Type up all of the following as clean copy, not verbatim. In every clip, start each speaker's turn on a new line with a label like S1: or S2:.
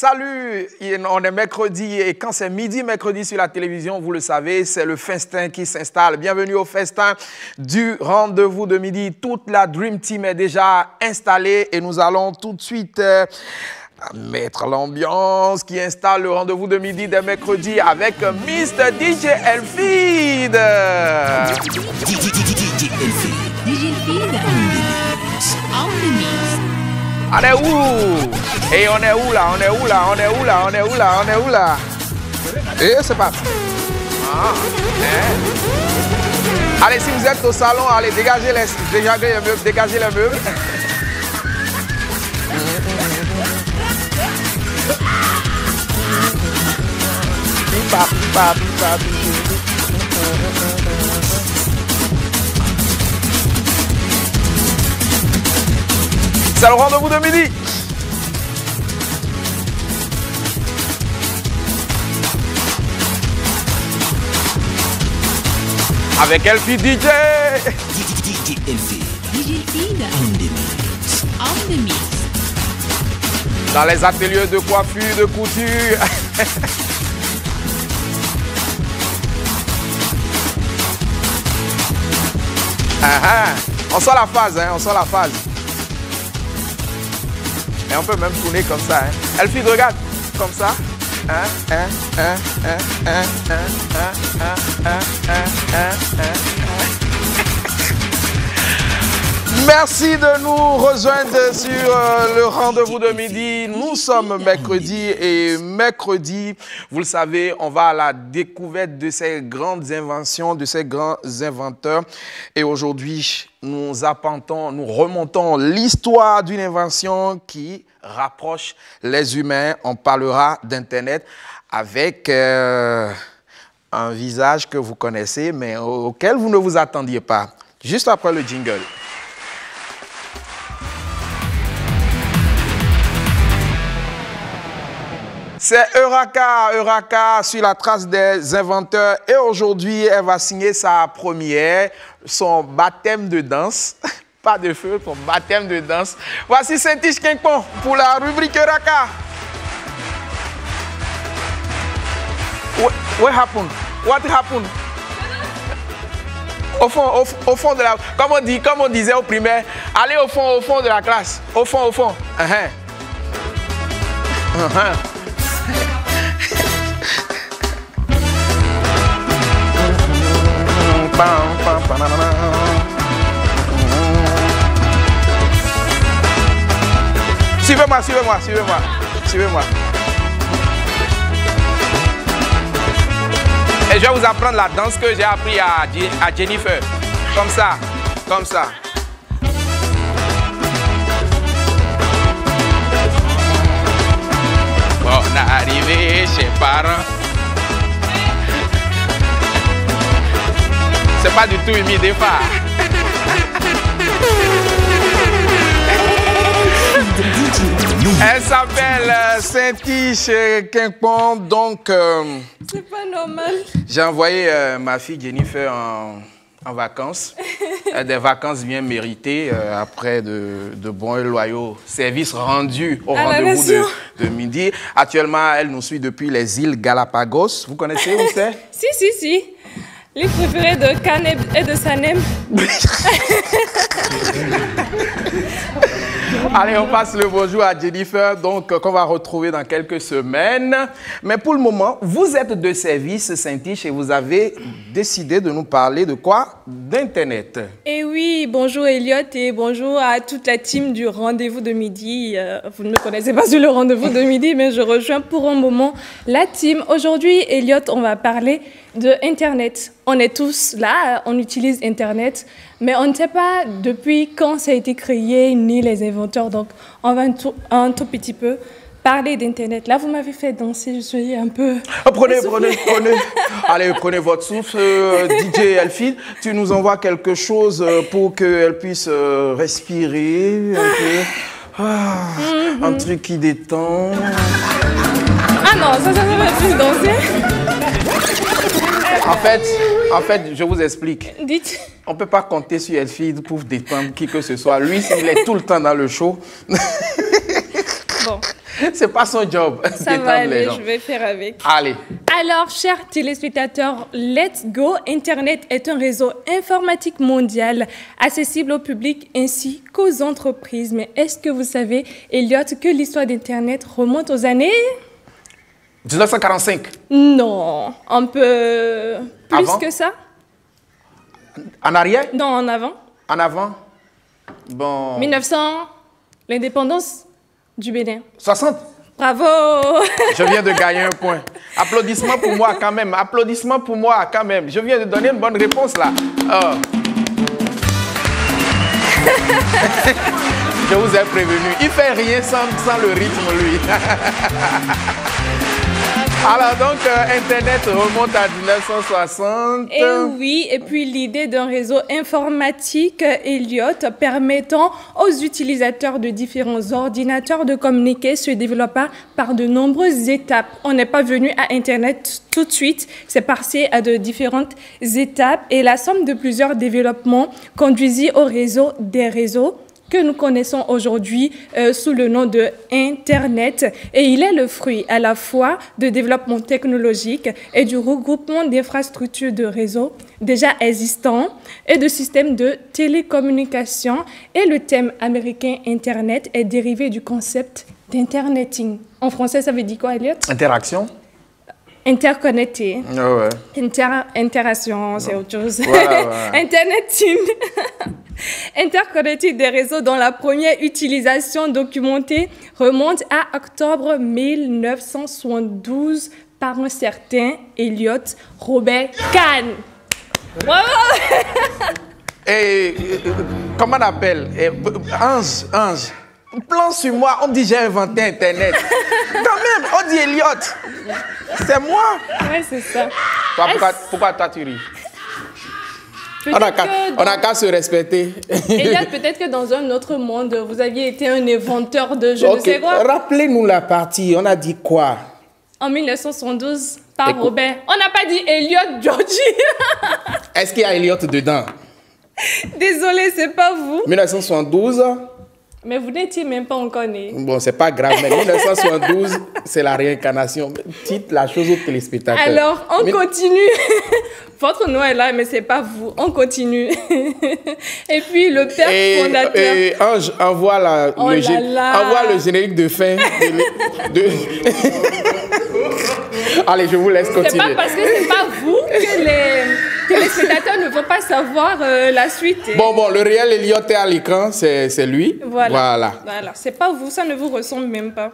S1: Salut, on est mercredi et quand c'est midi, mercredi sur la télévision, vous le savez, c'est le festin qui s'installe. Bienvenue au festin du rendez-vous de midi. Toute la Dream Team est déjà installée et nous allons tout de suite mettre l'ambiance qui installe le rendez-vous de midi des mercredis avec Mr. DJ Elfid.
S2: DJ Elfid on the mix.
S1: On est où? Et on est où là? On est où là? On est où là? On est où là? On est où là? Et c'est pas. Allez, si vous êtes au salon, allez, dégagez les meubles, dégagez les meubles. C'est le rendez-vous de midi. Avec Elfid DJ.
S2: DJ Elfid on the mix.
S1: Dans les ateliers de coiffure, de couture. On sent la phase, hein, on sent la phase. Et on peut même tourner comme ça. Hein. Elfid, regarde, comme ça. Merci de nous rejoindre sur le rendez-vous de midi. Nous sommes mercredi et mercredi, vous le savez, on va à la découverte de ces grandes inventions, de ces grands inventeurs. Et aujourd'hui, nous remontons l'histoire d'une invention qui rapproche les humains. On parlera d'Internet avec un visage que vous connaissez, mais auquel vous ne vous attendiez pas. Juste après le jingle. C'est Eureka sur la trace des inventeurs. Et aujourd'hui, elle va signer sa première, son baptême de danse. Pas de feu, son baptême de danse. Voici Saint-Tiche King-Pong pour la rubrique Eureka. What happened? What happened? Au fond de la... Comme on disait au primaire, allez au fond de la classe. Au fond. Suivez-moi. Et je vais vous apprendre la danse que j'ai appris à Jennifer. Comme ça. Bon, on est arrivé chez parents. C'est pas du tout humide des fois. Elle s'appelle Saint-Tiche King-Pong, donc...
S3: C'est pas normal.
S1: J'ai envoyé ma fille Jennifer en vacances. Des vacances bien méritées après de bons et loyaux services rendus au rendez-vous de midi. Actuellement, elle nous suit depuis les îles Galapagos. Vous connaissez où c'est?
S3: Si. Les préférés de Caneb et de Sanem.
S1: Allez, on passe le bonjour à Jennifer, donc qu'on va retrouver dans quelques semaines. Mais pour le moment, vous êtes de service Saint-Tiche et vous avez décidé de nous parler de quoi? D'Internet.
S3: Et oui, bonjour Elliot et bonjour à toute la team du rendez-vous de midi. Vous ne me connaissez pas sur le rendez-vous de midi, mais je rejoins pour un moment la team. Aujourd'hui, Elliot, on va parler de Internet. On est tous là, on utilise Internet, mais on ne sait pas depuis quand ça a été créé, ni les inventeurs. Donc, on va un tout petit peu parler d'Internet. Là, vous m'avez fait danser, je suis un peu...
S1: Prenez. Allez, prenez votre souffle. DJ Elfid, tu nous envoies quelque chose pour qu'elle puisse respirer un peu. Un truc qui détend.
S3: Ah non, ça va plus danser.
S1: En fait, je vous explique.
S3: Dites.
S1: On ne peut pas compter sur Elfid pour détendre qui que ce soit. Lui, il est tout le temps dans le show.
S3: Bon.
S1: C'est pas son job.
S3: Ça va aller, je vais faire avec.
S1: Allez.
S3: Alors, chers téléspectateurs, Let's Go Internet est un réseau informatique mondial accessible au public ainsi qu'aux entreprises. Mais est-ce que vous savez, Elliot, que l'histoire d'Internet remonte aux années
S1: 1945.
S3: Non, un peu plus
S1: Avant?
S3: que ça.
S1: En arrière?
S3: Non, en avant.
S1: En avant? Bon.
S3: 1900, l'indépendance du Bénin.
S1: 60.
S3: Bravo.
S1: Je viens de gagner un point. Applaudissements pour moi quand même. Applaudissements pour moi quand même. Je viens de donner une bonne réponse là. Oh. Je vous ai prévenu. Il fait rien sans le rythme, lui. Alors donc, Internet remonte à 1960.
S3: Et oui, et puis l'idée d'un réseau informatique, Elliot, permettant aux utilisateurs de différents ordinateurs de communiquer se développa par de nombreuses étapes. On n'est pas venu à Internet tout de suite, c'est passé à de différentes étapes et la somme de plusieurs développements conduisit au réseau des réseaux que nous connaissons aujourd'hui sous le nom de Internet. Et il est le fruit à la fois de développement technologique et du regroupement d'infrastructures de réseaux déjà existants et de systèmes de télécommunication. Et le thème américain Internet est dérivé du concept d'interneting. En français, ça veut dire quoi, Elliot?
S1: Interaction.
S3: Interconnecté.
S1: Oh ouais.
S3: Interaction, c'est autre chose.
S1: Voilà.
S3: Interneting. Interconnecté des réseaux dont la première utilisation documentée remonte à octobre 1972 par un certain Elliot Robert Kahn. Bravo!
S1: Et comment on appelle? Ange. Plan sur moi, on dit j'ai inventé Internet. Quand même, on dit Elliot. C'est moi.
S3: Ouais, c'est ça.
S1: Toi, pourquoi toi tu ris? On n'a qu'à se respecter.
S3: Elliot, peut-être que dans un autre monde, vous aviez été un inventeur de je ne sais quoi.
S1: Rappelez-nous la partie. On a dit quoi?
S3: En 1972, par Robert. On n'a pas dit Elliot Georgie.
S1: Est-ce qu'il y a Elliot dedans?
S3: Désolé, c'est pas vous.
S1: 1972.
S3: Mais vous n'étiez même pas encore né.
S1: Bon, c'est pas grave, mais 1972, c'est la réincarnation. Dites la chose aux téléspectateurs.
S3: Alors, on continue. Votre nom est là, mais c'est pas vous. On continue. Et puis, le père fondateur...
S1: Et Ange, envoie, envoie le générique de fin. Allez, je vous laisse continuer.
S3: C'est pas parce que c'est pas vous que les téléspectateurs ne vont pas savoir la suite.
S1: Bon, le réel Elliot est à l'écran, c'est lui. Voilà.
S3: C'est pas vous, ça ne vous ressemble même pas.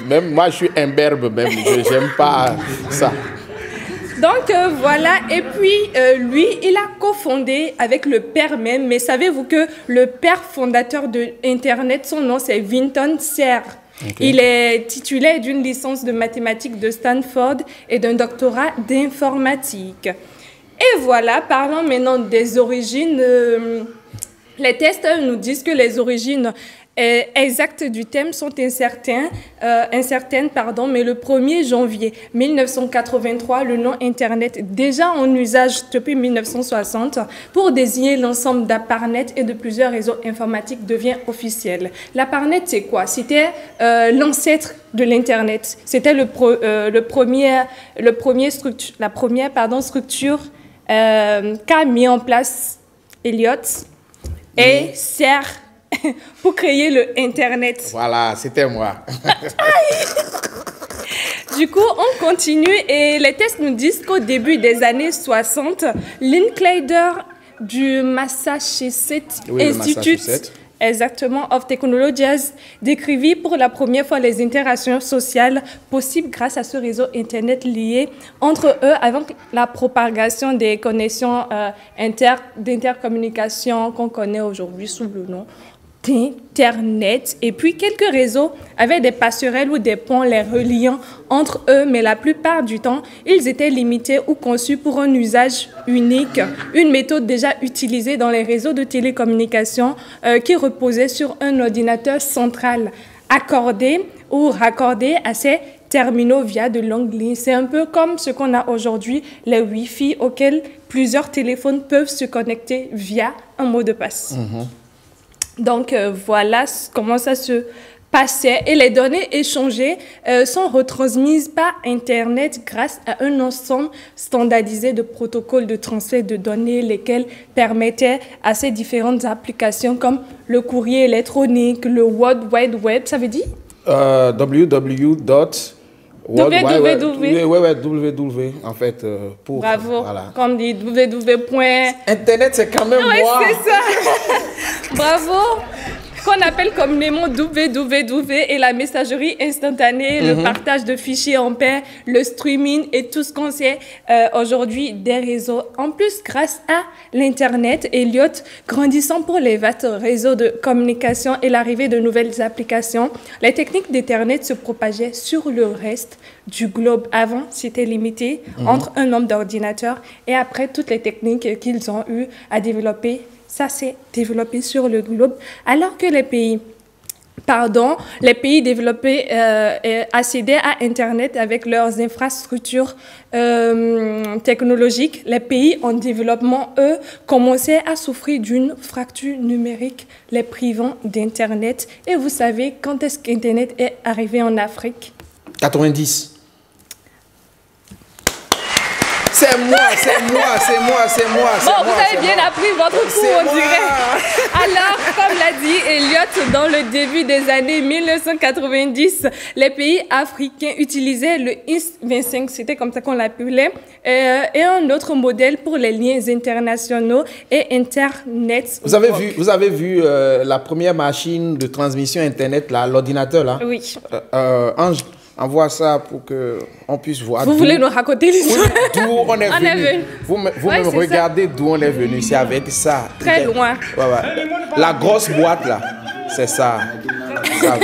S1: Même moi, je suis imberbe même. Je n'aime pas ça.
S3: Donc voilà, et puis lui, il a cofondé avec le père même, mais savez-vous que le père fondateur de Internet, son nom c'est Vinton Cerf. Okay. Il est titulaire d'une licence de mathématiques de Stanford et d'un doctorat d'informatique. Et voilà, parlons maintenant des origines. Les tests nous disent que les origines exactes du thème sont incertaines, mais le 1er janvier 1983, le nom Internet, déjà en usage depuis 1960, pour désigner l'ensemble d'ARPANET et de plusieurs réseaux informatiques, devient officiel. L'ARPANET, c'est quoi? C'était l'ancêtre de l'Internet. C'était la première structure qu'a mis en place Elliot et Cerf pour créer le Internet.
S1: Voilà, c'était moi.
S3: Du coup, on continue et les tests nous disent qu'au début des années 60, Lynn Clayder du Massachusetts Institute of Technologies décrivit pour la première fois les interactions sociales possibles grâce à ce réseau Internet lié entre eux avant la propagation des connexions d'intercommunication qu'on connaît aujourd'hui sous le nom d'Internet. Et puis, quelques réseaux avaient des passerelles ou des ponts les reliant entre eux, mais la plupart du temps, ils étaient limités ou conçus pour un usage unique, une méthode déjà utilisée dans les réseaux de télécommunication qui reposait sur un ordinateur central accordé ou raccordé à ces terminaux via de longues lignes. C'est un peu comme ce qu'on a aujourd'hui, les Wi-Fi auxquels plusieurs téléphones peuvent se connecter via un mot de passe. Donc, voilà comment ça se passaient et les données échangées sont retransmises par Internet grâce à un ensemble standardisé de protocoles de transfert de données, lesquels permettaient à ces différentes applications comme le courrier électronique, le World Wide Web, ça veut dire
S4: www, en fait, pour...
S3: Bravo,
S4: Voilà.
S3: comme dit www.
S4: Internet, c'est quand même
S3: Ouais,
S4: moi.
S3: c'est ça. Bravo. Qu'on appelle communément www et la messagerie instantanée, le partage de fichiers en paix, le streaming et tout ce qu'on sait aujourd'hui des réseaux. En plus, grâce à l'Internet, Elliot, grandissant pour les vastes réseaux de communication et l'arrivée de nouvelles applications, les techniques d'Internet se propageaient sur le reste du globe. Avant, c'était limité entre un nombre d'ordinateurs et après, toutes les techniques qu'ils ont eu à développer, ça s'est développé sur le globe, alors que les pays développés accédaient à Internet avec leurs infrastructures technologiques. Les pays en développement, eux, commençaient à souffrir d'une fracture numérique, les privant d'Internet. Et vous savez, quand est-ce qu'Internet est arrivé en Afrique?
S4: 90. C'est moi.
S3: Bon, vous avez bien appris votre cours, on dirait. Alors, comme l'a dit Elliot, dans le début des années 1990, les pays africains utilisaient le IS-25, c'était comme ça qu'on l'appelait, et un autre modèle pour les liens internationaux et Internet.
S4: Vous avez vu la première machine de transmission Internet, là, l'ordinateur, là?
S3: Oui.
S4: Ange, envoie ça pour qu'on puisse voir.
S3: Vous voulez nous raconter l'histoire?
S4: D'où on est venu. Vous
S3: Ouais,
S4: me
S3: c'est
S4: regardez d'où on est venu. C'est avec ça.
S3: Très loin.
S4: Ouais. La grosse boîte, là, c'est ça.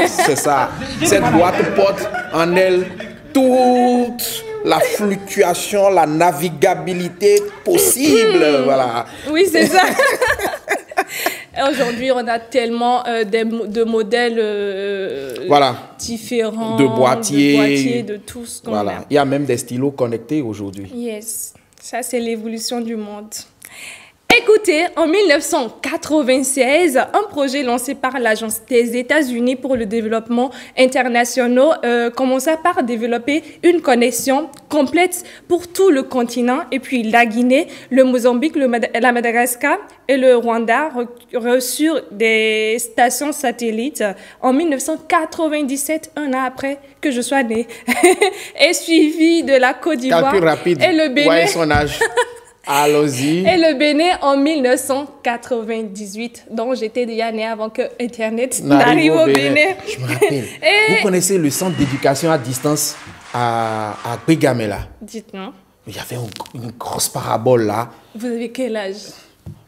S4: C'est ça. Cette boîte porte en elle toute la fluctuation, la navigabilité possible. Voilà.
S3: Oui, c'est ça. Et aujourd'hui, on a tellement de modèles
S4: Voilà.
S3: différents,
S4: De boîtiers.
S3: de tout ce qu'on
S4: Voilà.
S3: a.
S4: Il y a même des stylos connectés aujourd'hui.
S3: Yes, ça c'est l'évolution du monde. Écoutez, en 1996, un projet lancé par l'Agence des États-Unis pour le développement international commença par développer une connexion complète pour tout le continent. Et puis la Guinée, le Mozambique, la Madagascar et le Rwanda reçurent des stations satellites en 1997, un an après que je sois née, et suivi de la Côte d'Ivoire
S4: Calcul rapide.
S3: et le Bénin.
S4: Ouais, son âge. Allons-y.
S3: Et le Bénin en 1998. Donc, j'étais déjà née avant que Internet n'arrive au Bénin.
S4: Je me rappelle. Vous connaissez le centre d'éducation à distance à Bégamela?
S3: Dites-moi,
S4: Il y avait une grosse parabole là.
S3: vous avez quel âge?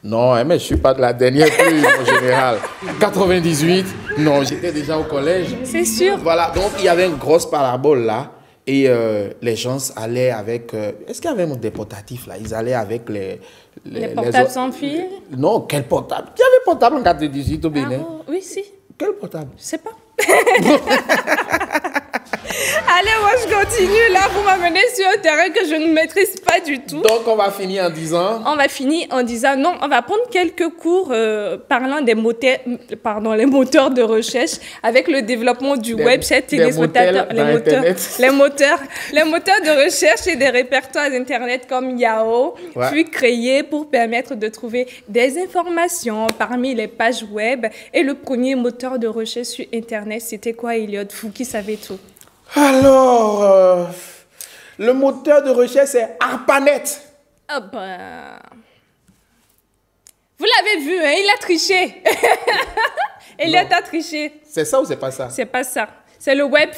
S4: Non, mais je ne suis pas de la dernière pluie en général. 98, non, j'étais déjà au collège.
S3: C'est sûr.
S4: Voilà, donc il y avait une grosse parabole là. Et les gens allaient avec... Est-ce qu'il y avait des portatifs là? Ils allaient avec les
S3: portables sans fil?
S4: Non, quel portable? Il y avait portable en 98 au Bénin.
S3: Ah, oui, si.
S4: Quel portable?
S3: Je sais pas. Allez, moi je continue là pour m'amener sur un terrain que je ne maîtrise pas du tout.
S4: Donc on va finir en disant...
S3: On va finir en disant non, on va prendre quelques cours parlant des moteurs, les moteurs de recherche avec le développement du web, chez téléspectateurs, les moteurs de recherche et des répertoires internet comme Yahoo, fut créé pour permettre de trouver des informations parmi les pages web. Et le premier moteur de recherche sur internet, c'était quoi, Elliot? Vous qui savez tout.
S4: Alors, le moteur de recherche, c'est ARPANET.
S3: Ah ben... Vous l'avez vu, hein, il a triché. Elliot a triché.
S4: C'est ça ou c'est pas ça?
S3: C'est pas ça. C'est le web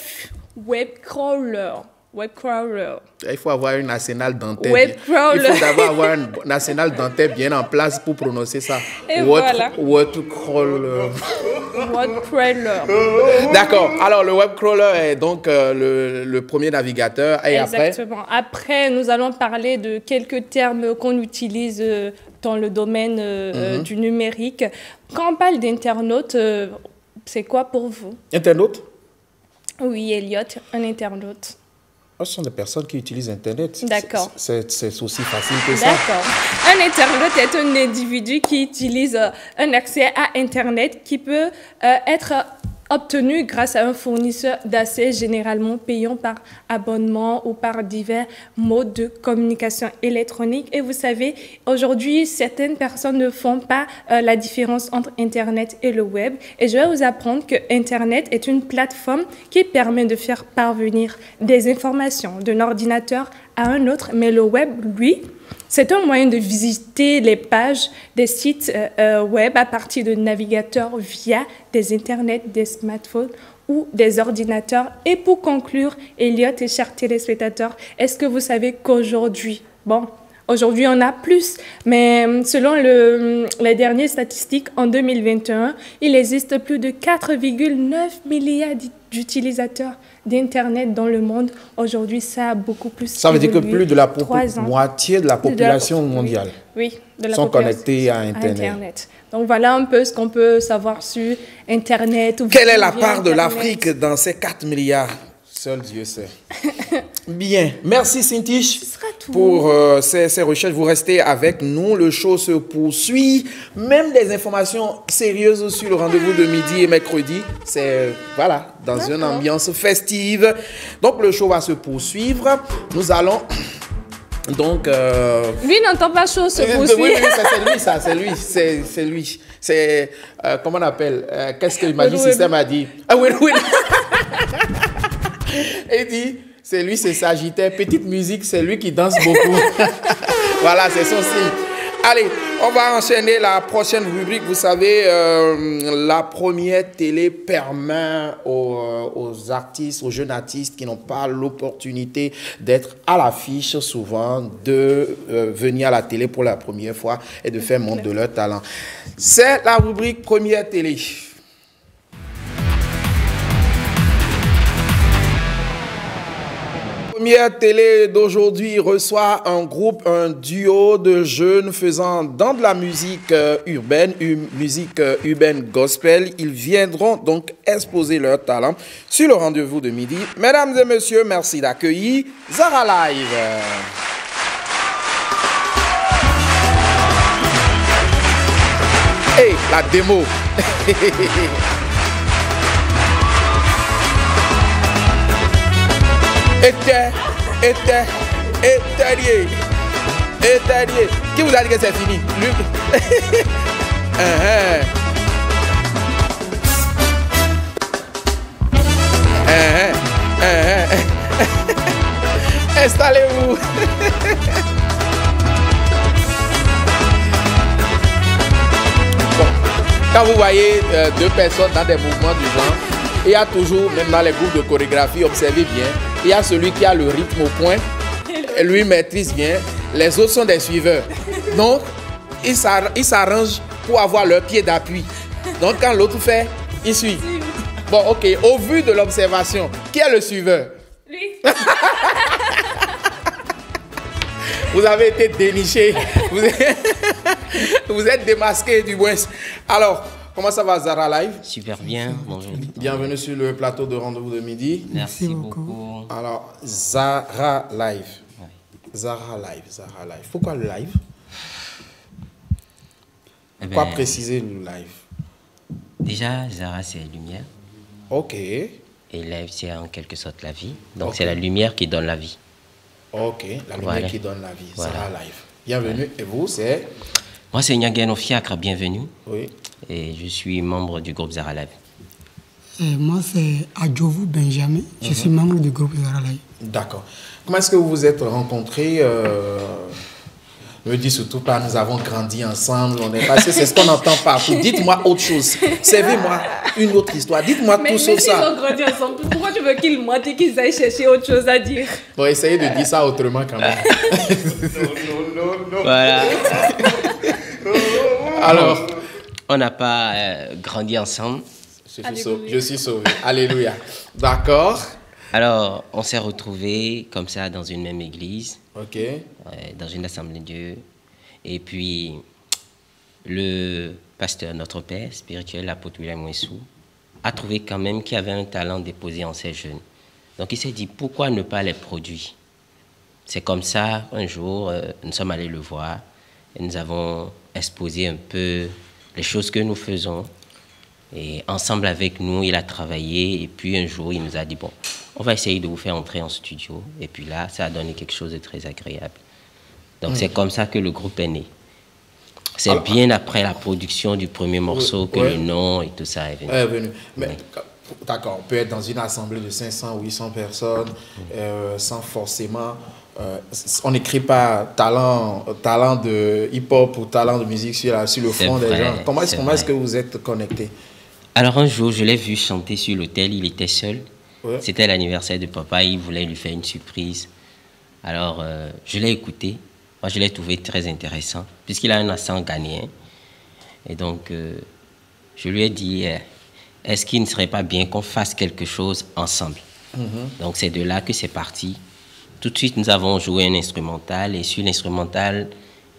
S3: crawler. Web crawler.
S4: Il faut avoir un arsenal dentaire.
S3: Web crawler.
S4: Il faut d'abord avoir un arsenal dentaire bien en place pour prononcer ça.
S3: Et voilà.
S4: Web crawler.
S3: Web crawler.
S4: D'accord. Alors, le web crawler est donc le premier navigateur. Et
S3: exactement. Après, nous allons parler de quelques termes qu'on utilise dans le domaine du numérique. Quand on parle d'internaute, c'est quoi pour vous?
S4: Internaute?
S3: Oui, Elliot, un internaute.
S4: Ce sont des personnes qui utilisent Internet.
S3: D'accord.
S4: C'est aussi facile que ça.
S3: D'accord. Un internaute est un individu qui utilise un accès à Internet qui peut être obtenus grâce à un fournisseur d'accès généralement payant par abonnement ou par divers modes de communication électronique. Et vous savez, aujourd'hui, certaines personnes ne font pas la différence entre Internet et le web. Et je vais vous apprendre que Internet est une plateforme qui permet de faire parvenir des informations d'un ordinateur à un autre, mais le web, lui, c'est un moyen de visiter les pages des sites web à partir de navigateurs via des internets, des smartphones ou des ordinateurs. Et pour conclure, Elliot et chers téléspectateurs, est-ce que vous savez qu'aujourd'hui, aujourd'hui on a plus, mais selon les dernières statistiques, en 2021, il existe plus de 4,9 milliards d'utilisateurs d'Internet dans le monde. Aujourd'hui, ça a beaucoup plus.
S4: Ça veut dire que plus de la
S3: moitié
S4: de la population mondiale
S3: sont
S4: connectés à Internet.
S3: Donc voilà un peu ce qu'on peut savoir sur Internet.
S4: Quelle est la part de l'Afrique dans ces 4 milliards? Seul Dieu sait. Bien. Merci Cynthich pour ces recherches. Vous restez avec nous. Le show se poursuit. Même des informations sérieuses sur le rendez-vous de midi et mercredi. C'est, voilà, dans une ambiance festive. Donc, le show va se poursuivre. Nous allons... Donc...
S3: Lui n'entend pas chaud se poursuivre.
S4: Oui, c'est lui. C'est, comment on appelle? Qu'est-ce que Magic System a dit? Ah oui. Il dit, c'est lui, c'est Sagittaire. Petite musique, c'est lui qui danse beaucoup. Voilà, c'est son signe. Allez, on va enchaîner la prochaine rubrique. Vous savez, la première télé permet aux artistes, aux jeunes artistes qui n'ont pas l'opportunité d'être à l'affiche souvent, de venir à la télé pour la première fois et de faire montre de leur talent. C'est la rubrique première télé. La première télé d'aujourd'hui reçoit un groupe, un duo de jeunes faisant dans de la musique urbaine, musique urbaine gospel. Ils viendront donc exposer leur talent sur le rendez-vous de midi. Mesdames et messieurs, merci d'accueillir Zara Live. Hey, la démo. Étalier. Qui vous a dit que c'est fini? Installez-vous. Bon, quand vous voyez deux personnes dans des mouvements du genre, il y a toujours, même dans les groupes de chorégraphie, observez bien, il y a celui qui a le rythme au point, et lui maîtrise bien, les autres sont des suiveurs. Donc, ils s'arrangent pour avoir leur pied d'appui. Donc, quand l'autre fait, il suit. Bon, ok, au vu de l'observation, qui est le suiveur?
S3: Lui.
S4: Vous avez été déniché, vous êtes démasqué du moins. Alors, comment ça va, Zara Live?
S5: Super bien, bonjour.
S4: Bienvenue sur le plateau de rendez-vous de midi.
S5: Merci beaucoup.
S4: Alors, Zara Live. Ouais. Zara Live. Pourquoi le live? Pourquoi préciser le live?
S5: Déjà, Zara, c'est lumière.
S4: Ok.
S5: Et live, c'est en quelque sorte la vie. Donc, c'est la lumière qui donne la vie.
S4: Ok, la lumière qui donne la vie. Zara Live. Bienvenue. Et vous, c'est?
S5: Moi, c'est Nyageno Fiacre, bienvenue.
S4: Oui.
S5: Et je suis membre du groupe Zara Live.
S6: Moi, c'est Adjovu Benjamin. Je suis membre du groupe Zara Live.
S4: D'accord. Comment est-ce que vous vous êtes rencontrés? Me dis surtout pas, nous avons grandi ensemble, on est passé, c'est ce qu'on entend partout. Dites-moi autre chose. Servez-moi une autre histoire. Dites-moi tout sur ça.
S3: Mais ils ont grandi ensemble. Pourquoi tu veux qu'ils mentent et qu'ils aillent chercher autre chose à dire?
S4: Bon, essayez de dire ça autrement quand même.
S5: Non. Voilà.
S4: Alors,
S5: on n'a pas grandi ensemble.
S4: Je suis sauvé. Alléluia. D'accord.
S5: Alors, on s'est retrouvés comme ça dans une même église.
S4: Ok.
S5: Dans une assemblée de Dieu. Et puis, le pasteur, notre père spirituel, l'apôtre William Wessou, a trouvé quand même qu'il y avait un talent déposé en ces jeunes. Donc, il s'est dit, pourquoi ne pas les produire? C'est comme ça, un jour, nous sommes allés le voir et nous avons exposé un peu les choses que nous faisons. Et ensemble avec nous, il a travaillé. Et puis un jour, il nous a dit, bon, on va essayer de vous faire entrer en studio. Et puis là, ça a donné quelque chose de très agréable. Donc c'est comme ça que le groupe est né. C'est bien après la production du premier morceau que le nom et tout ça est venu.
S4: Mais d'accord, on peut être dans une assemblée de 500 ou 800 personnes sans forcément... on n'écrit pas talent de hip-hop ou talent de musique sur le front des gens. Comment est-ce que vous êtes connectés?
S5: Alors un jour, je l'ai vu chanter sur l'hôtel, il était seul. Ouais. C'était l'anniversaire de papa, il voulait lui faire une surprise. Alors je l'ai écouté. Moi, je l'ai trouvé très intéressant, puisqu'il a un accent ghanéen. Et donc, je lui ai dit, est-ce qu'il ne serait pas bien qu'on fasse quelque chose ensemble? Donc, c'est de là que c'est parti. Tout de suite, nous avons joué un instrumental, et sur l'instrumental,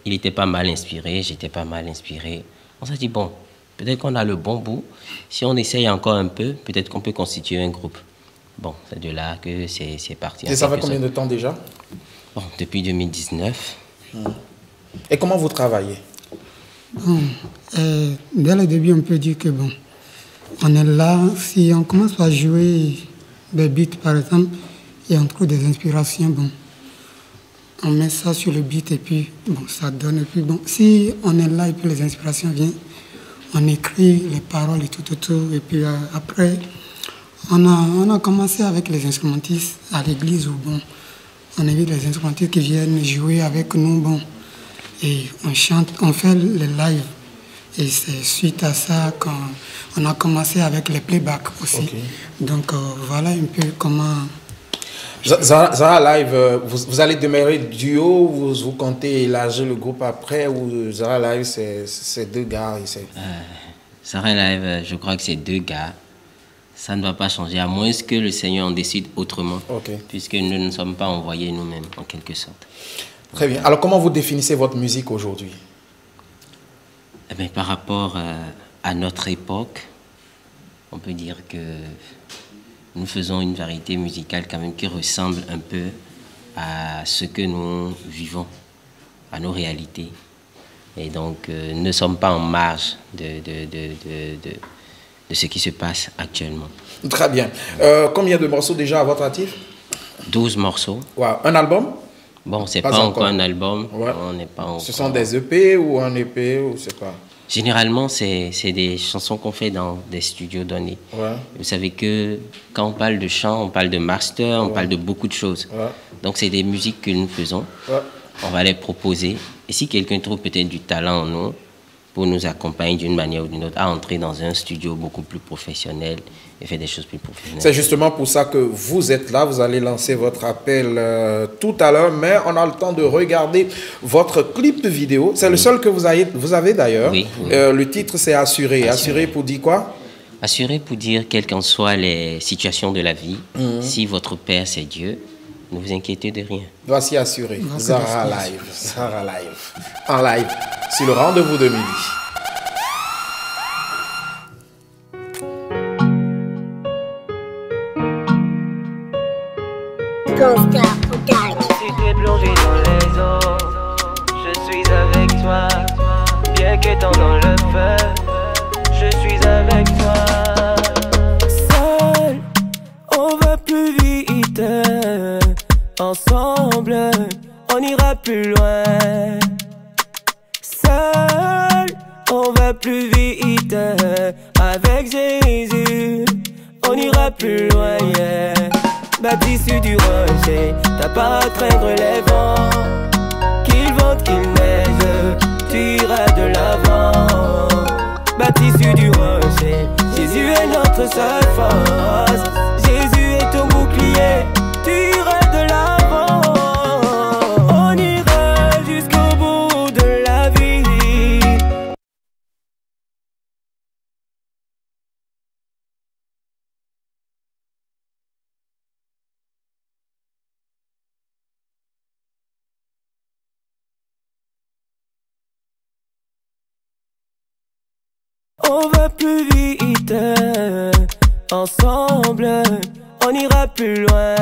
S5: il était pas mal inspiré, j'étais pas mal inspiré. On s'est dit, bon, peut-être qu'on a le bon bout. Si on essaye encore un peu, peut-être qu'on peut constituer un groupe. Bon, c'est de là que c'est parti.
S4: Et ça fait combien de temps déjà?
S5: Bon, depuis 2019.
S4: Et comment vous travaillez?
S6: Bon, dès le début, on peut dire que bon, on est là, si on commence à jouer des beats par exemple, et on trouve des inspirations, bon, on met ça sur le beat et puis bon, ça donne. Et puis bon, si on est là et puis les inspirations viennent, on écrit les paroles et tout. Et puis après, on a commencé avec les instrumentistes à l'église où bon, on a vu les instrumentistes qui viennent jouer avec nous, bon, et on chante, on fait les lives. Et c'est suite à ça qu'on a commencé avec les playbacks aussi. Okay. Donc voilà un peu comment...
S4: Zara Live, vous allez demeurer duo, vous comptez élargir le groupe après, ou Zara Live, c'est deux gars ici?
S5: Zara Live, je crois que c'est deux gars. Ça ne va pas changer, à moins que le Seigneur en décide autrement, puisque nous ne sommes pas envoyés nous-mêmes, en quelque sorte.
S4: Très bien. Alors, comment vous définissez votre musique aujourd'hui?
S5: Eh bien, par rapport à notre époque, on peut dire que nous faisons une variété musicale quand même qui ressemble un peu à ce que nous vivons, à nos réalités. Et donc, nous ne sommes pas en marge de ce qui se passe actuellement.
S4: Très bien. Combien de morceaux déjà à votre actif?
S5: 12 morceaux.
S4: Wow. Un album?
S5: Bon, c'est pas encore un album. Ouais. On n'est pas encore...
S4: Ce sont des EP ou un EP ou c'est quoi?
S5: Généralement, c'est des chansons qu'on fait dans des studios donnés. Ouais. Vous savez que quand on parle de chant, on parle de master, on parle de beaucoup de choses. Ouais. Donc, c'est des musiques que nous faisons. Ouais. On va les proposer. Et si quelqu'un trouve peut-être du talent en nous, pour nous accompagner d'une manière ou d'une autre à entrer dans un studio beaucoup plus professionnel et faire des choses plus professionnelles.
S4: C'est justement pour ça que vous êtes là. Vous allez lancer votre appel tout à l'heure, mais on a le temps de regarder votre clip vidéo. C'est le seul que vous avez d'ailleurs. Oui, oui. Le titre, c'est Assuré. Assuré pour dire quoi?
S5: Assuré pour dire, quelles qu'en soient les situations de la vie, si votre Père, c'est Dieu, ne vous inquiétez de rien.
S4: Voici Assuré. Zara Live. Zara Live. En live. Sur le rendez-vous de midi.
S7: Si t'es plongé dans les eaux, je suis avec toi. Bien qu'étant dans le feu, je suis avec toi. Seul, on va plus vite. Ensemble, on ira plus loin. Seul, on va plus vite. Avec Jésus, on ira plus loin. Yeah. Bâti sur du rocher, t'as pas à craindre les vents. Qu'il vente, qu'il neige, tu iras de l'avant. Bâti sur du rocher, Jésus est notre seule force. Jésus est ton bouclier, tu iras de l'avant. On ira jusqu'au bout de la vie. On va plus vite, ensemble, on ira plus loin.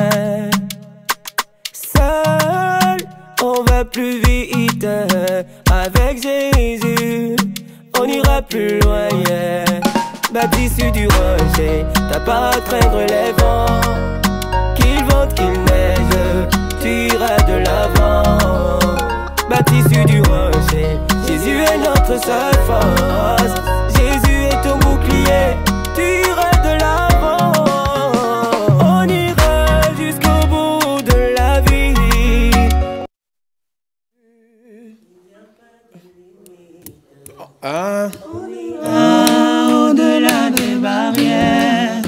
S7: Seul, on va plus vite, avec Jésus, on ira plus loin. Yeah. bâti sur du rocher. T'as pas à craindre les vents, qu'il vente, qu'il neige, tu iras de l'avant. Bâti sur du rocher, Jésus est notre seule force. Jésus est ton bouclier, tu iras de l'avant. On ira jusqu'au bout de la vie. Au-delà des barrières,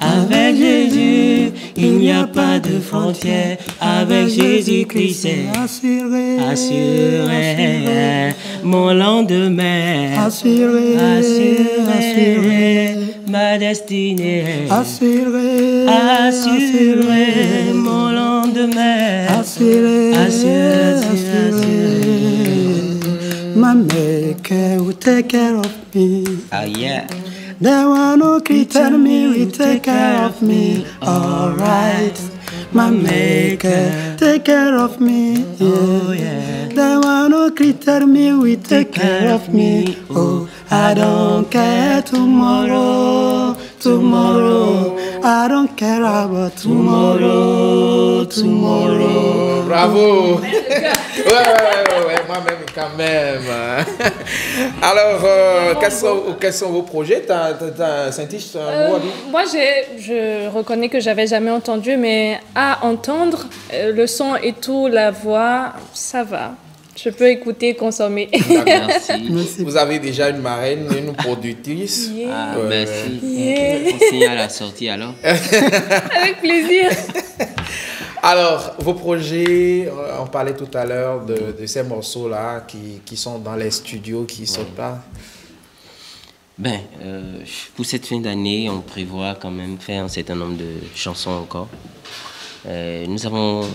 S7: avec Jésus, il n'y a pas de frontières. Avec Jésus-Christ, c'est assuré, assuré. Mon lendemain, assuré, assuré. Ma destinée, assuré, assuré. Mon lendemain, assuré, assuré, assuré. My maker will take care of me.
S5: Oh yeah.
S7: The one who created me will take care of me. Alright. My maker, take care of me. Oh yeah. The one who created me will take care of me. Oh, I don't care tomorrow. Tomorrow, I don't care about tomorrow. Tomorrow.
S1: Bravo. Ouais, moi-même quand même. Alors, quels sont vos projets? Saint-Tiche,
S3: moi, je reconnais que j'avais jamais entendu, mais à entendre le son et tout, la voix, ça va. Je peux écouter, consommer.
S5: Merci.
S1: Vous avez déjà une marraine, une productrice.
S3: Yeah.
S5: Ah, merci.
S3: Yeah.
S5: On signe à la sortie alors.
S3: Avec plaisir.
S1: Alors, vos projets, on parlait tout à l'heure de ces morceaux-là qui sont dans les studios, qui ne sortent pas.
S5: Ben, pour cette fin d'année, on prévoit quand même faire un certain nombre de chansons encore. Nous avons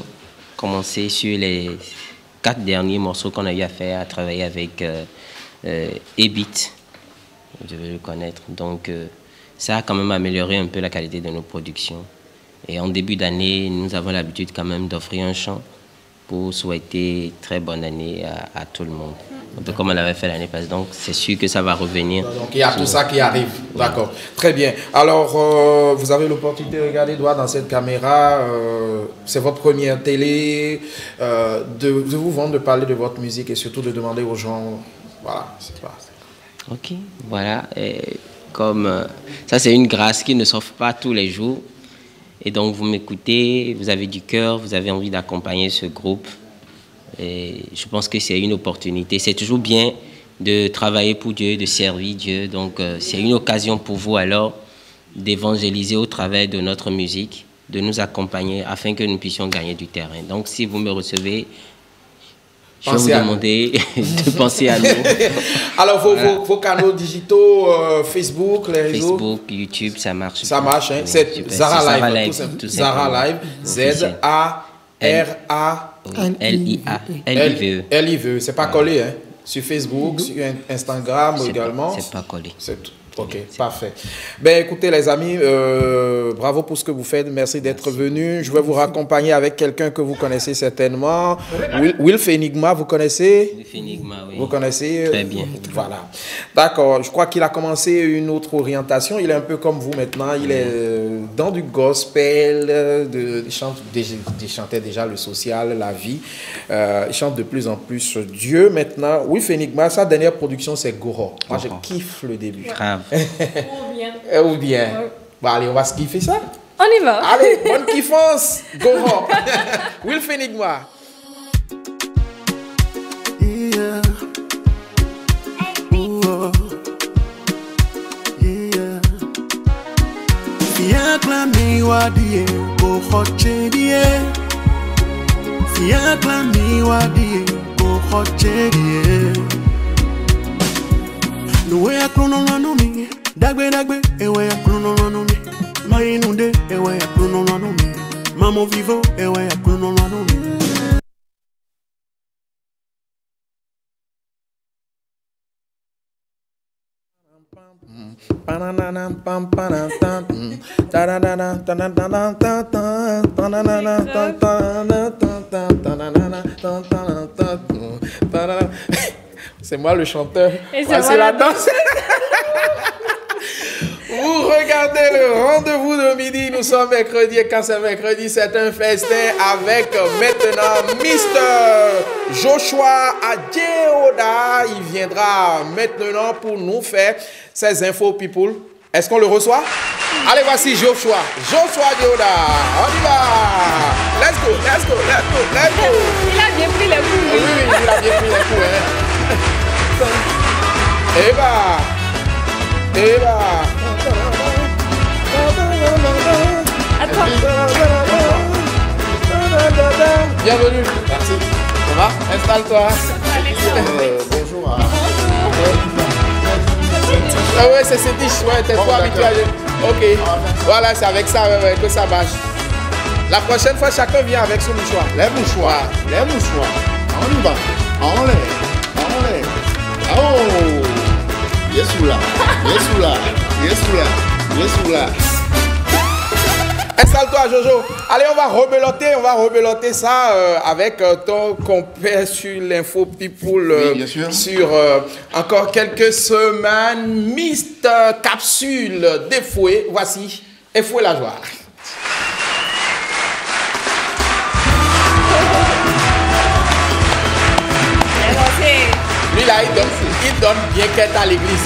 S5: commencé sur les 4 derniers morceaux qu'on a eu à faire, à travailler avec E-Beat, vous devez le connaître. Donc, ça a quand même amélioré un peu la qualité de nos productions. Et en début d'année, nous avons l'habitude quand même d'offrir un chant pour souhaiter très bonne année à tout le monde. Un peu comme on l'avait fait l'année passée. Donc, c'est sûr que ça va revenir.
S1: Donc, il y a tout ça qui arrive. D'accord. Très bien. Alors, vous avez l'opportunité de regarder droit dans cette caméra. C'est votre première télé. De vous vendre, de parler de votre musique et surtout de demander aux gens. Voilà, c'est pas.
S5: Ok, voilà. Et comme ça, c'est une grâce qui ne s'offre pas tous les jours. Et donc, vous m'écoutez, vous avez du cœur, vous avez envie d'accompagner ce groupe. Et je pense que c'est une opportunité. C'est toujours bien de travailler pour Dieu, de servir Dieu. Donc, c'est une occasion pour vous alors d'évangéliser au travers de notre musique, de nous accompagner afin que nous puissions gagner du terrain. Donc, si vous me recevez, je vais vous demander de penser à nous.
S1: Alors, vos canaux digitaux, Facebook, les réseaux?
S5: Facebook, YouTube, ça marche.
S1: Ça marche, hein?
S5: Oui,
S1: c'est Zara Live. Zara Live,
S5: Z-A-R-A-L-I-A-L-I-V-E.
S1: L-I-V-E, c'est pas collé, hein? Sur Facebook, sur Instagram également.
S5: C'est pas collé.
S1: C'est tout. Ok, parfait. Ben, écoutez les amis, bravo pour ce que vous faites. Merci d'être venus. Je vais vous raccompagner avec quelqu'un que vous connaissez certainement. Wilf Enigma, vous connaissez?
S5: Wilf Enigma, oui.
S1: Vous connaissez?
S5: Très bien.
S1: Voilà. D'accord. Je crois qu'il a commencé une autre orientation. Il est un peu comme vous maintenant. Il est dans du gospel. Il chantait déjà le social, la vie. Il chante de plus en plus Dieu maintenant. Wilf Enigma, sa dernière production, c'est Goro. Moi, je kiffe le début.
S5: Grave.
S1: Ou bien. Bon, allez, on va se kiffer ça.
S3: On y va.
S1: Allez, bonne kiffance. Goro. Wilf Enigma.
S8: Yeah. Ooh, yeah. Fia klami wadie bo khochedie. Fia klami wadie bo khochedie. Nuwe akrono lanumi, dagbe ewe akrono lanumi. Mainunde ewe akrono lanumi. Mamo vivo ewe akrono lanumi.
S1: C'est moi le chanteur.
S3: Et c'est
S1: moi la danse. Vous regardez le rendez-vous de midi. Nous sommes mercredi et quand c'est mercredi, c'est un festin avec maintenant Mr. Joshua Adjeoda. Il viendra maintenant pour nous faire ses infos people. Est-ce qu'on le reçoit? Allez, voici Joshua. Joshua Adjeoda. On y va. Let's go, let's go, let's go, let's go.
S3: Il a bien pris les coups.
S1: Oui, il a bien pris les coups. Eh bah. Eh bah.
S3: Attends.
S1: Bienvenue. Merci. Ça va? Installe-toi.
S9: Bonjour.
S1: Ah ouais, c'est ces tiges. Ouais, t'es trop habitué à... Ok. Voilà, c'est avec ça que ça marche. La prochaine fois, chacun vient avec son mouchoir.
S9: Les mouchoirs. Les mouchoirs. On y va. On les. Oh. Yesoula.
S1: Installe-toi, Jojo. Allez, on va rebeloter ça avec ton compère sur l'info people
S9: Oui, bien sûr.
S1: sur encore quelques semaines. Mister Capsule défoué. Voici Efoué la joie. Lui là, il donne bien qu'être à l'église.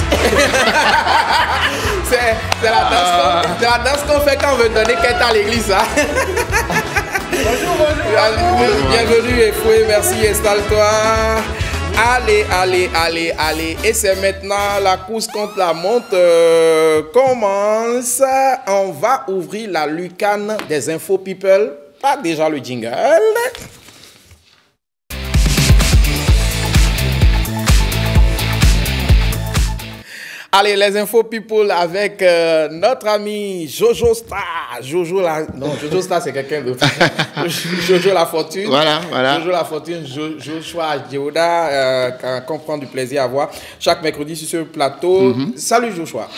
S1: c'est la danse qu'on fait quand on veut donner qu'être à l'église. Hein? Bonjour. Bienvenue Efoué, merci, installe-toi. Allez. Et c'est maintenant la course contre la montre commence. On va ouvrir la lucane des infos people. Pas déjà le jingle. Allez, les infos people avec notre ami Jojo Star. Jojo Star, c'est quelqu'un d'autre. Jojo La Fortune.
S9: Voilà.
S1: Jojo La Fortune, Joshua Adjeoda, qu'on prend du plaisir à voir chaque mercredi sur ce plateau. Salut Joshua.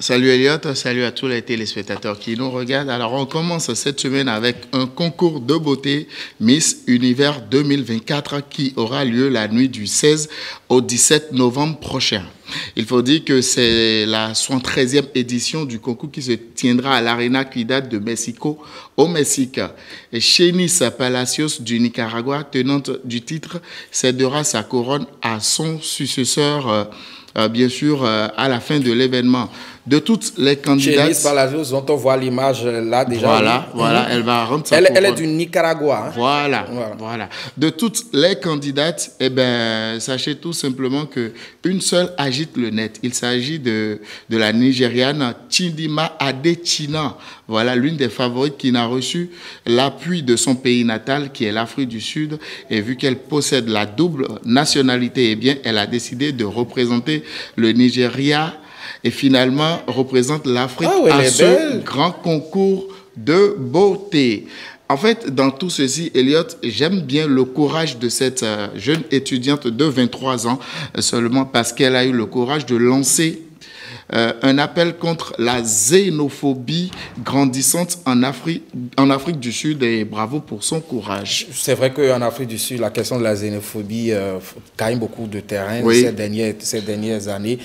S9: Salut Elliot, salut à tous les téléspectateurs qui nous regardent. Alors on commence cette semaine avec un concours de beauté Miss Univers 2024 qui aura lieu la nuit du 16 au 17 novembre prochain. Il faut dire que c'est la 73e édition du concours qui se tiendra à l'Arena Cuidad de Mexico, au Mexique. Et Chenis Palacios du Nicaragua, tenante du titre, cédera sa couronne à son successeur, bien sûr, à la fin de l'événement. De toutes les candidates...
S1: Chenis Palacios, dont on voit l'image là déjà.
S9: Voilà, elle va rendre sa couronne.
S1: Elle est du Nicaragua.
S9: Hein? Voilà. De toutes les candidates, sachez tout simplement qu'une seule agite le net. Il s'agit de la Nigériane Chidima Adechina. Voilà, l'une des favorites qui n'a reçu l'appui de son pays natal, qui est l'Afrique du Sud. Et vu qu'elle possède la double nationalité, elle a décidé de représenter le Nigeria et finalement représente l'Afrique à ce grand concours de beauté. En fait, dans tout ceci, Elliot, j'aime bien le courage de cette jeune étudiante de 23 ans, seulement parce qu'elle a eu le courage de lancer un appel contre la xénophobie grandissante en Afrique du Sud, et bravo pour son courage.
S1: C'est vrai qu'en Afrique du Sud, la question de la xénophobie gagne beaucoup de terrain ces dernières années.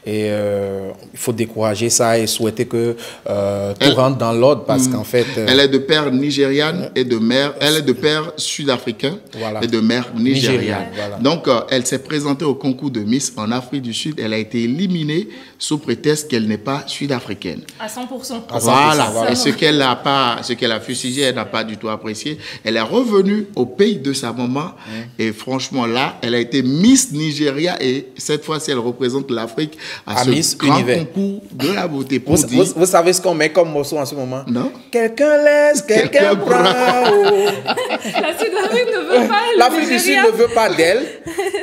S1: Et il faut décourager ça et souhaiter que tout rentre dans l'ordre parce qu'en fait...
S9: elle est de père nigériane et de mère... Elle est de père sud-africain et de mère nigériane. Voilà. Donc, elle s'est présentée au concours de Miss en Afrique du Sud. Elle a été éliminée sous prétexte qu'elle n'est pas sud-africaine.
S3: À 100%.
S9: Voilà. Et ce qu'elle a fustigé, elle n'a pas du tout apprécié. Elle est revenue au pays de sa maman. Et franchement, là, elle a été Miss Nigeria. Et cette fois-ci, elle représente l'Afrique à ce
S1: Miss
S9: grand
S1: Univers.
S9: concours de la beauté.
S1: Vous savez ce qu'on met comme morceau en ce moment?
S9: Non.
S1: Quelqu'un laisse, quelqu'un prend.
S3: La Sud-Afrique ne veut pas.
S1: L'Afrique du Sud ne veut pas d'elle.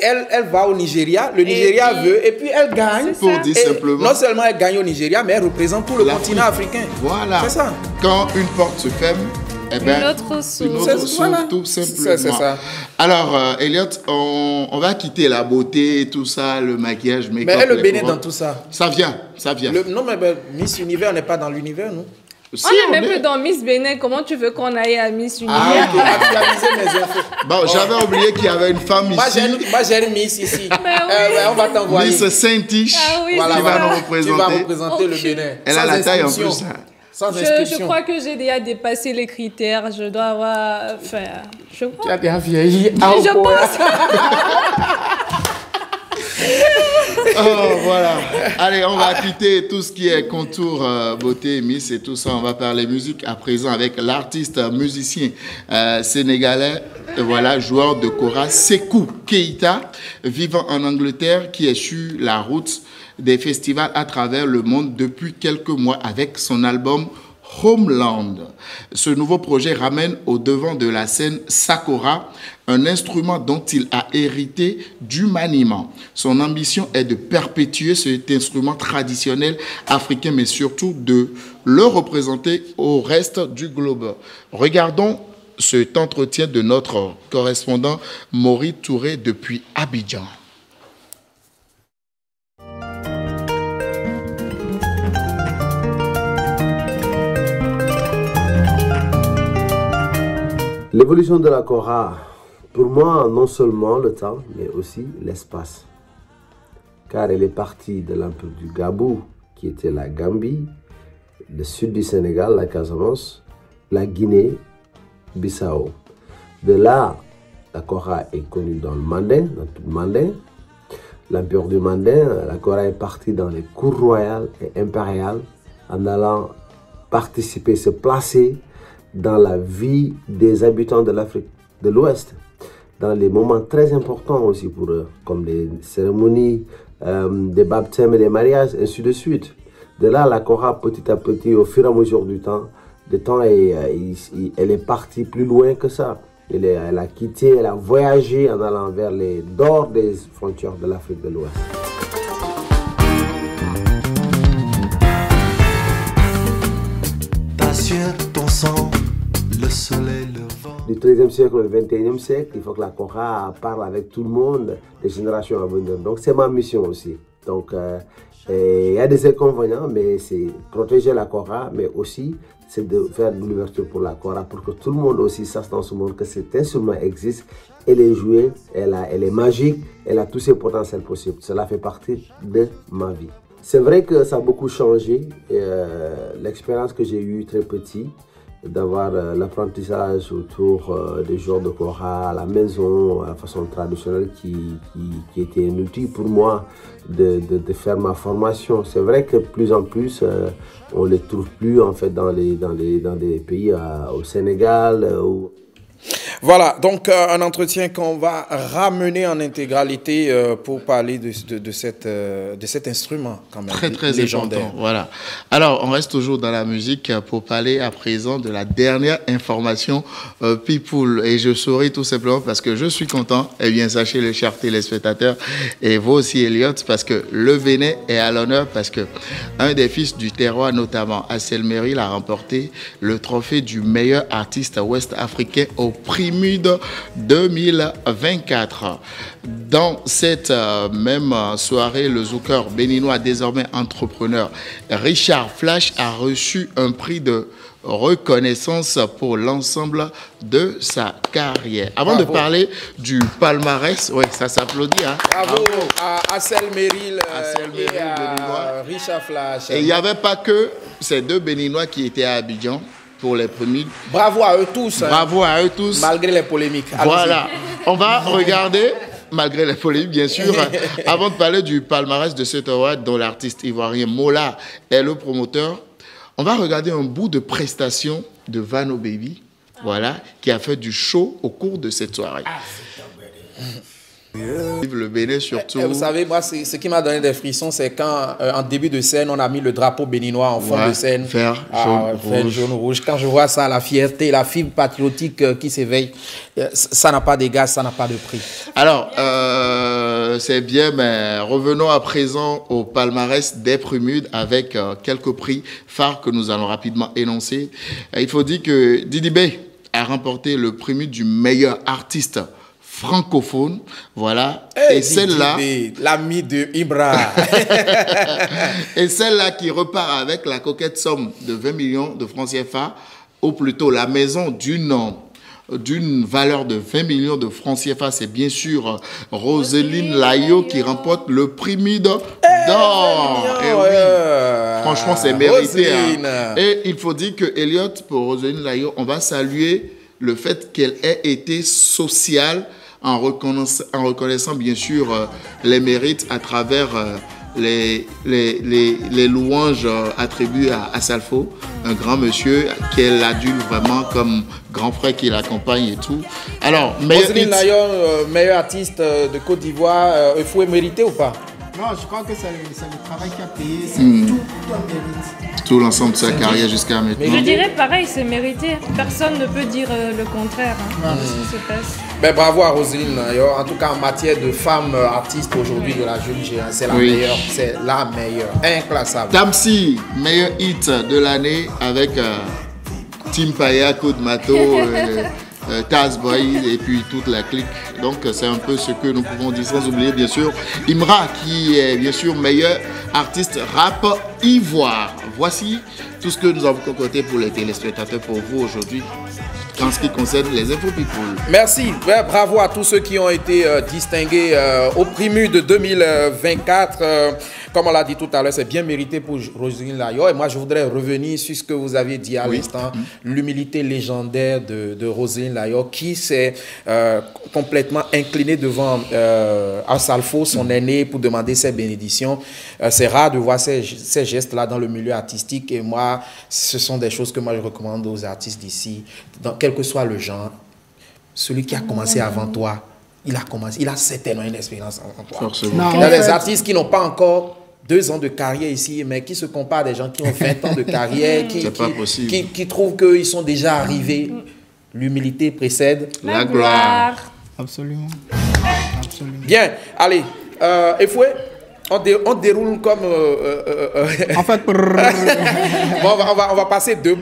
S1: Elle va au Nigeria. Le Nigeria veut. Et puis elle gagne.
S9: Pour dire simplement.
S1: Non seulement elle gagne au Nigeria, mais elle représente tout le continent africain.
S9: Voilà.
S1: C'est ça.
S9: Quand une porte se ferme,
S3: une autre
S9: s'ouvre, tout simplement.
S1: C'est ça.
S9: Alors, Elliot, on va quitter la beauté, tout ça, le maquillage, make-up.
S1: Mais elle le bénit dans tout ça.
S9: Ça vient.
S1: Non, mais Miss Univers n'est pas dans l'univers, non?
S9: Si,
S3: On est même peu dans Miss Bénin. Comment tu veux qu'on aille à Miss Univers?
S1: Ah, ok, actualiser mes infos.
S9: Bon, j'avais oublié qu'il y avait une femme
S1: Moi,
S9: ici.
S1: j'ai une Miss ici.
S3: oui.
S1: On va t'envoyer.
S9: Miss Saint-Tiche,
S3: Ah oui,
S1: Voilà,
S9: qui va
S1: voilà.
S9: nous
S1: Tu vas
S9: représenter.
S1: représenter le
S3: Ok.
S1: Bénin.
S9: Elle a
S1: Sans
S9: la taille en
S1: inscription.
S9: plus. Hein.
S1: Sans
S3: Je
S1: inscription.
S3: crois que j'ai déjà dépassé les critères. Je dois avoir... Enfin, je
S1: Tu
S3: crois.
S1: as bien vieilli.
S3: Je pense.
S9: Oh, voilà. Allez, on va quitter tout ce qui est contour, beauté, Miss et tout ça. On va parler musique à présent avec l'artiste musicien sénégalais, voilà, joueur de kora, Sékou Keïta, vivant en Angleterre, qui est sur la route des festivals à travers le monde depuis quelques mois avec son album Homeland. Ce nouveau projet ramène au devant de la scène Sakora, un instrument dont il a hérité du maniement. Son ambition est de perpétuer cet instrument traditionnel africain, mais surtout de le représenter au reste du globe. Regardons cet entretien de notre correspondant Maury Touré depuis Abidjan.
S10: L'évolution de la kora, pour moi, non seulement le temps, mais aussi l'espace. Car elle est partie de l'empire du Gabou, qui était la Gambie, le sud du Sénégal, la Casamance, la Guinée, Bissau. De là, la kora est connue dans le Mandin, dans tout le Mandin. L'empire du Mandin, la kora est partie dans les cours royales et impériales en allant participer, se placer dans la vie des habitants de l'Afrique de l'Ouest, dans les moments très importants aussi pour eux, comme les cérémonies des baptêmes et des mariages, ainsi de suite. De là, la kora, petit à petit, au fur et à mesure du temps, elle est partie plus loin que ça. Elle a quitté, elle a voyagé en allant vers les dehors des frontières de l'Afrique de l'Ouest.
S11: Ta sueur, ton sang, le soleil, le vent.
S10: Du 13e siècle au 21e siècle, il faut que la kora parle avec tout le monde, des générations à venir. Donc c'est ma mission aussi. Donc il y a des inconvénients, mais c'est protéger la kora, mais aussi c'est de faire de l'ouverture pour la kora, pour que tout le monde aussi sache dans ce monde que cet instrument existe, elle est jouée, elle est magique, elle a tous ses potentiels possibles. Cela fait partie de ma vie. C'est vrai que ça a beaucoup changé. L'expérience que j'ai eue très petit, d'avoir l'apprentissage autour des joueurs de kora à la maison, à la façon traditionnelle qui était inutile pour moi de faire ma formation. C'est vrai que de plus en plus, on ne les trouve plus en fait dans des pays au Sénégal.
S1: Voilà, donc un entretien qu'on va ramener en intégralité pour parler de cet instrument quand même.
S9: Très, très
S1: légendaire.
S9: important. Voilà. Alors, on reste toujours dans la musique pour parler à présent de la dernière information People. Et je souris tout simplement parce que je suis content. Eh bien, sachez le chers téléspectateurs et vous aussi, Elliot, parce que le Bénin est à l'honneur parce que un des fils du terroir, notamment Assel Meril, a remporté le trophée du meilleur artiste ouest-africain au Primud 2024. Dans cette même soirée, le zouker béninois, désormais entrepreneur, Richard Flash, a reçu un prix de reconnaissance pour l'ensemble de sa carrière. Avant de parler du palmarès, oui, ça s'applaudit. Hein?
S1: Bravo à Assel Meril et à Richard Flash.
S9: Et il n'y avait pas que ces deux Béninois qui étaient à Abidjan pour les premiers.
S1: Bravo à eux tous.
S9: Bravo à eux tous.
S1: Malgré les polémiques.
S9: Voilà. On va regarder, malgré les polémiques, bien sûr, avant de parler du palmarès de cet award dont l'artiste ivoirien Mola est le promoteur, on va regarder un bout de prestation de Vano Baby, voilà, qui a fait du show au cours de cette soirée. Le Bénin surtout.
S1: Vous savez, moi, ce qui m'a donné des frissons, c'est quand, en début de scène, on a mis le drapeau béninois en fond de scène.
S9: Vert,
S1: jaune, rouge. Quand je vois ça, la fierté, la fibre patriotique qui s'éveille, ça n'a pas d'égal, ça n'a pas de prix.
S9: Alors, c'est bien, mais revenons à présent au palmarès des Primudes avec quelques prix phares que nous allons rapidement énoncer. Il faut dire que Didi Bey a remporté le Primude du meilleur artiste francophone. Voilà.
S4: Hey,
S9: et celle-là...
S4: l'ami de Ibra.
S9: Et celle-là qui repart avec la coquette somme de 20 millions de francs CFA, ou plutôt la maison d'une valeur de 20 millions de francs CFA, c'est bien sûr Roselyne Layo qui remporte le prix MID d'or. Et oui, franchement, c'est mérité. Hein. Et il faut dire que Elliot, pour Roselyne Layo, on va saluer le fait qu'elle ait été sociale en reconnaissant bien sûr les mérites à travers les louanges attribuées à Salfo, un grand monsieur qu'elle adule vraiment comme grand frère qui l'accompagne et tout. Alors,
S4: Roselyne Layo, meilleur artiste de Côte d'Ivoire, il faut mériter ou pas?
S12: Non, je crois que c'est le travail qui a payé, c'est tout un mérite.
S9: Tout l'ensemble de sa carrière jusqu'à maintenant.
S3: Je dirais pareil, c'est mérité. Personne ne peut dire le contraire. Hein, de ce qui se passe.
S4: Ben, bravo à Roselyne Layo. En tout cas, en matière de femmes artistes aujourd'hui de la jeune géante, c'est la meilleure. C'est la meilleure. Inclassable.
S9: Damsi, meilleur hit de l'année avec Tim Paya, Code Mato, Tazboy et puis toute la clique. Donc c'est un peu ce que nous pouvons dire, sans oublier bien sûr Imra qui est bien sûr meilleur artiste rap ivoire. Voici tout ce que nous avons concocté pour les téléspectateurs pour vous aujourd'hui en ce qui concerne les infos people.
S4: Merci, bravo à tous ceux qui ont été distingués au Primu de 2024. Comme on l'a dit tout à l'heure, c'est bien mérité pour Roselyne Layo. Et moi, je voudrais revenir sur ce que vous avez dit à l'instant, l'humilité légendaire de Roselyne Layo, qui s'est complètement inclinée devant Salfo, son aîné, pour demander ses bénédictions. C'est rare de voir ces gestes-là dans le milieu artistique. Et moi, ce sont des choses que moi, je recommande aux artistes d'ici, quel que soit le genre. Celui qui a commencé avant toi, il a certainement une expérience en toi.
S9: Forcément.
S4: Il y a des artistes qui n'ont pas encore 2 ans de carrière ici, mais qui se comparent à des gens qui ont 20 ans de carrière, qui trouvent qu'ils sont déjà arrivés. L'humilité précède
S9: la gloire.
S12: Absolument.
S4: Bien, allez, Efoué, on déroule comme...
S12: En fait...
S4: Bon, on va passer 2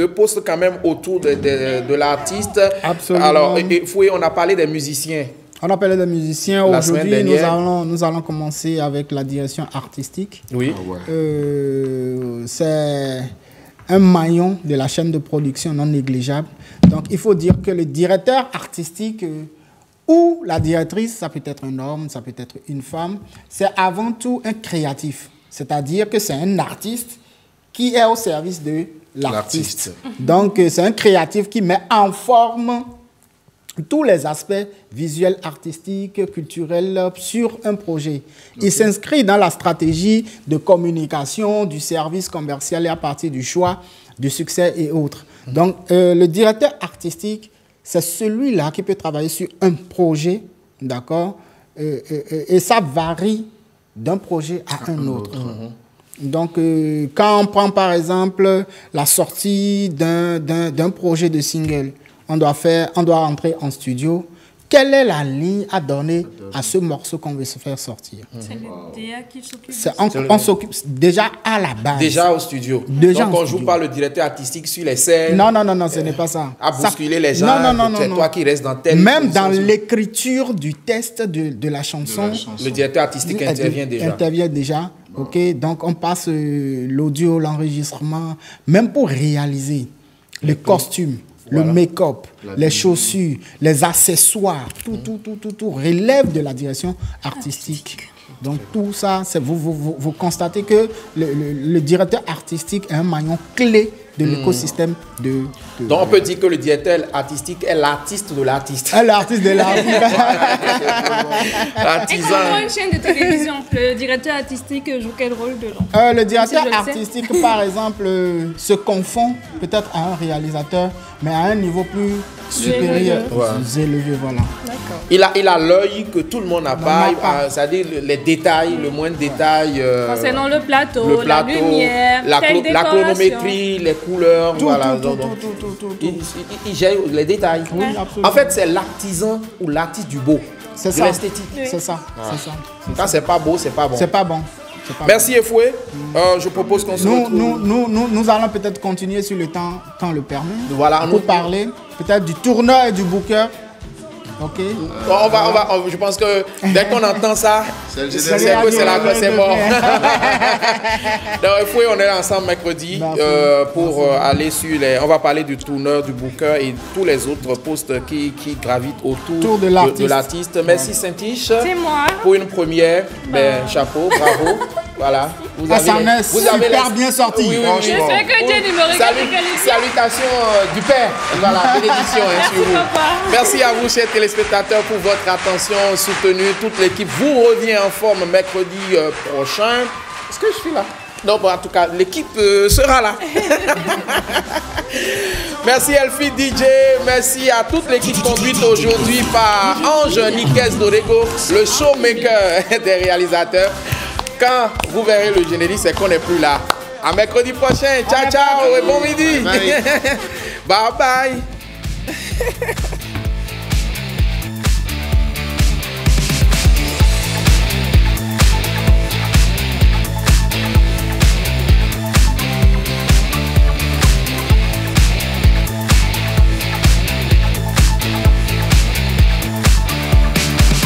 S4: postes quand même autour de l'artiste.
S12: Absolument.
S4: Alors, Efoué, on a parlé des musiciens.
S12: On a parlé des musiciens. Aujourd'hui, nous allons commencer avec la direction artistique.
S4: Oui.
S12: C'est un maillon de la chaîne de production non négligeable. Donc, il faut dire que le directeur artistique ou la directrice, ça peut être un homme, ça peut être une femme, c'est avant tout un créatif. C'est-à-dire que c'est un artiste qui est au service de l'artiste. Donc, c'est un créatif qui met en forme tous les aspects visuels, artistiques, culturels sur un projet. Il s'inscrit dans la stratégie de communication, du service commercial et à partir du choix, du succès et autres. Donc, le directeur artistique, c'est celui-là qui peut travailler sur un projet, d'accord, et ça varie d'un projet à un autre. Donc, quand on prend par exemple la sortie d'un projet de single, on doit entrer en studio. Quelle est la ligne à donner à ce morceau qu'on veut se faire sortir?
S3: C'est le DA qui s'occupe.
S12: On s'occupe déjà à la base.
S4: Déjà au studio.
S12: Déjà
S4: donc on ne joue pas le directeur artistique sur les scènes.
S12: Non, ce n'est pas ça.
S4: À bousculer les gens.
S12: Non.
S4: C'est toi qui restes dans tel.
S12: Même dans l'écriture du texte de la chanson.
S4: Le directeur artistique intervient déjà.
S12: Ok, donc on passe l'audio, l'enregistrement, même pour réaliser les costumes. Voilà. Le make-up, les chaussures, les accessoires, tout relève de la direction artistique. Donc tout ça, vous constatez que le directeur artistique est un maillon clé de l'écosystème
S4: Donc on peut dire que le directeur artistique est l'artiste de l'artiste.
S12: L'artiste de l'artiste.
S3: Et comment une chaîne de télévision, le directeur artistique joue quel rôle dedans?
S12: Le directeur artistique, par exemple, se confond peut-être à un réalisateur, mais à un niveau plus supérieur, plus élevé, voilà.
S4: Il a l'œil que tout le monde n'a pas, c'est-à-dire les détails, le moindre détail.
S3: Concernant le plateau, la lumière,
S4: la chronométrie, les couleurs, voilà.
S12: Tout.
S4: Il gère les détails.
S12: Oui,
S4: en fait, c'est l'artisan ou l'artiste du beau.
S12: C'est
S4: ça. L'esthétique.
S12: C'est ça.
S4: Quand c'est pas beau, c'est pas bon.
S12: C'est pas bon.
S4: Merci Efoué. Je propose qu'on se retrouve.
S12: Nous allons peut-être continuer sur le temps le permet.
S4: Voilà,
S12: pour parler peut-être du tourneur et du booker Ok.
S4: Je pense que dès qu'on entend ça, c'est mort. Donc, on est ensemble mercredi pour aller sur les. On va parler du tourneur, du booker et tous les autres postes qui gravitent autour de l'artiste. Merci Saint-Tiche.
S3: C'est moi.
S4: Pour une première. Ben, chapeau, bravo. Voilà. Vous avez
S12: bien sorti.
S4: Oui,
S3: j'espère que Dieu me regarde.
S4: Salutations du Père. Voilà, bénédiction sur vous. Merci à vous, chers téléspectateurs, pour votre attention soutenue. Toute l'équipe vous revient en forme mercredi prochain. Est-ce que je suis là? Non, bon, en tout cas, l'équipe sera là. Merci Elfie DJ, merci à toute l'équipe conduite aujourd'hui par Ange Niquez Dorego, le showmaker des réalisateurs. Quand vous verrez le générique, c'est qu'on n'est plus là. À mercredi prochain. Ciao, ciao et bon midi. Bye bye.